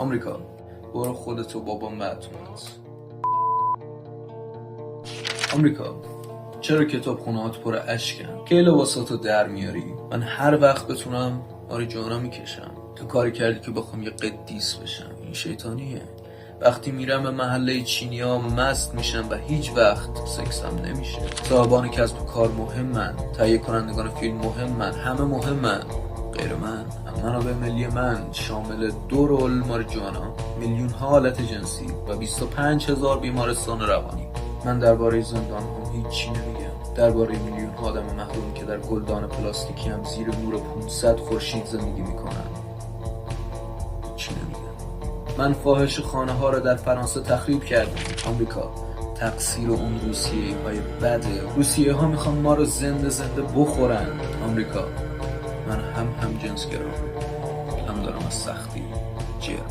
آمریکا برو خودتو بابا متونت. آمریکا چرا کتابخونه‌هات پر اشکن؟ کی لباساتو در میاری؟ من هر وقت بتونم جانا میکشم. تو کاری کردی که بخوام یه قدیس بشم. این شیطانیه. وقتی میرم به محله چینیا مست میشم و هیچ وقت سکسم نمیشه. صاحبان کسب و کار مهمن، تهیه کنندگان فیلم مهمن، همه مهمن غیر من. منابع ملی من شامل 2 رول ماریجوانا، میلیون ها حالت جنسی و 25,000 بیمارستان روانی. من درباره زندان هم هیچی نمیگم. درباره میلیون ها آدم محرومی که در گلدان پلاستیکی هم زیر نور 500 خورشید زندگی میکنن هیچی نمیگم. من فاحش خانه ها رو در فرانسه تخریب کردم. آمریکا تقصیر اون روسیه های بده. روسیه ها میخوان ما رو زنده زنده بخورن. آمریکا من هم جنسگرام هم دارم از سختی جر